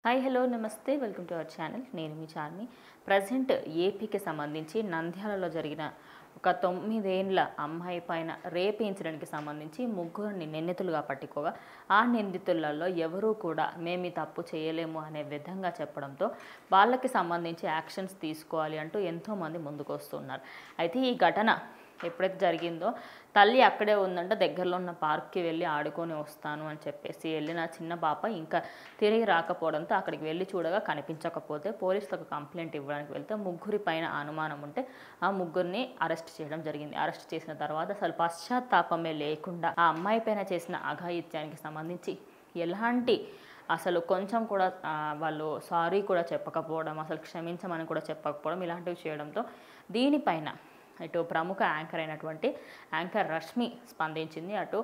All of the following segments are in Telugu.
హాయ్ హలో నమస్తే వెల్కమ్ టు అవర్ ఛానల్. నేను మీ చార్మి. ప్రజెంట్ ఏపీకి సంబంధించి నంద్యాలలో జరిగిన ఒక 9 ఏళ్ల అమ్మాయి పైన రేప్ ఇన్సిడెంట్కి సంబంధించి ముగ్గురిని నిందితులుగా పట్టుకోగా ఆ నిందితులలో ఎవరూ కూడా మేము ఈ తప్పు చేయలేము అనే విధంగా చెప్పడంతో వాళ్ళకి సంబంధించి యాక్షన్స్ తీసుకోవాలి అంటూ ఎంతోమంది ముందుకు వస్తున్నారు. అయితే ఈ ఘటన ఎప్పుడైతే జరిగిందో తల్లి అక్కడే ఉందంటే దగ్గరలో ఉన్న పార్క్కి వెళ్ళి ఆడుకొని వస్తాను అని చెప్పేసి వెళ్ళిన చిన్న పాప ఇంకా తిరిగి రాకపోవడంతో అక్కడికి వెళ్ళి చూడగా కనిపించకపోతే పోలీసులకు కంప్లైంట్ ఇవ్వడానికి వెళ్తే ముగ్గురి పైన అనుమానం ఉంటే ఆ ముగ్గురిని అరెస్ట్ చేయడం జరిగింది. అరెస్ట్ చేసిన తర్వాత అసలు పశ్చాత్తాపమే లేకుండా ఆ అమ్మాయి పైన చేసిన అఘాయిత్యానికి సంబంధించి ఎలాంటి అసలు కొంచెం కూడా వాళ్ళు సారీ కూడా చెప్పకపోవడం, అసలు క్షమించమని కూడా చెప్పకపోవడం, ఇలాంటివి చేయడంతో దీనిపైన ఇటు ప్రముఖ యాంకర్ అయినటువంటి యాంకర్ రష్మి స్పందించింది. అటు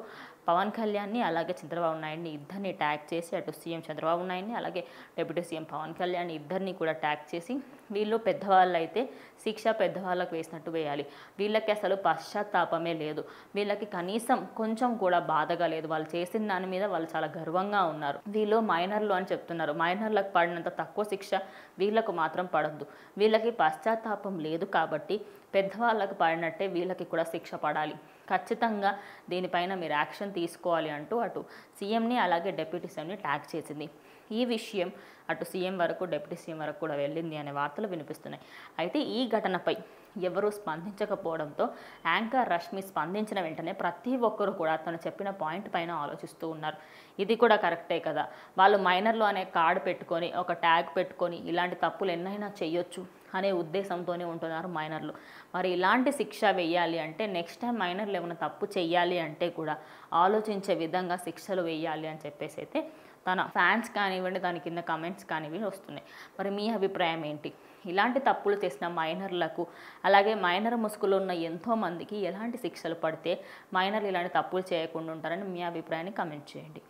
పవన్ కళ్యాణ్ని అలాగే చంద్రబాబు నాయుడిని ఇద్దరిని ట్యాగ్ చేసి అటు సీఎం చంద్రబాబు నాయుడిని అలాగే డిప్యూటీ సీఎం పవన్ కళ్యాణ్ ఇద్దరిని కూడా ట్యాగ్ చేసి వీళ్ళు పెద్దవాళ్ళు అయితే శిక్ష పెద్దవాళ్ళకు వేసినట్టు వేయాలి, వీళ్ళకి అసలు పశ్చాత్తాపమే లేదు, వీళ్ళకి కనీసం కొంచెం కూడా బాధగా లేదు, వాళ్ళు చేసిన దాని మీద వాళ్ళు చాలా గర్వంగా ఉన్నారు, వీళ్ళు మైనర్లు అని చెప్తున్నారు, మైనర్లకు పడినంత తక్కువ శిక్ష వీళ్ళకు మాత్రం పడద్దు, వీళ్ళకి పశ్చాత్తాపం లేదు కాబట్టి పెద్దవాళ్ళకు పడినట్టే వీళ్ళకి కూడా శిక్ష పడాలి, ఖచ్చితంగా దీనిపైన మీరు యాక్షన్ తీసుకోవాలి అంటూ అటు సీఎంని అలాగే డిప్యూటీ సీఎంని ట్యాగ్ చేసింది. ఈ విషయం అటు సీఎం వరకు డిప్యూటీ సీఎం వరకు కూడా వెళ్ళింది అనే వార్తలు వినిపిస్తున్నాయి. అయితే ఈ ఘటనపై ఎవరూ స్పందించకపోవడంతో యాంకర్ రష్మి స్పందించిన వెంటనే ప్రతి ఒక్కరు కూడా తను చెప్పిన పాయింట్ పైన ఆలోచిస్తూ ఉన్నారు. ఇది కూడా కరెక్టే కదా, వాళ్ళు మైనర్లు అనే కార్డు పెట్టుకొని ఒక ట్యాగ్ పెట్టుకొని ఇలాంటి తప్పులు ఎన్నైనా చేయొచ్చు అనే ఉద్దేశంతోనే ఉంటున్నారు మైనర్లు. మరి ఇలాంటి శిక్ష వేయాలి అంటే నెక్స్ట్ టైం మైనర్లు ఏమైనా తప్పు చేయాలి అంటే కూడా ఆలోచించే విధంగా శిక్షలు వేయాలి అని చెప్పేసి అయితే తన ఫ్యాన్స్ కానివ్వండి, దాని కింద కమెంట్స్ కానివ్వండి వస్తున్నాయి. మరి మీ అభిప్రాయం ఏంటి? ఇలాంటి తప్పులు చేసిన మైనర్లకు అలాగే మైనర్ ముసుగులో ఉన్న ఎంతోమందికి ఎలాంటి శిక్షలు పడితే మైనర్లు ఇలాంటి తప్పులు చేయకుండా ఉంటారని మీ అభిప్రాయాన్ని కమెంట్ చేయండి.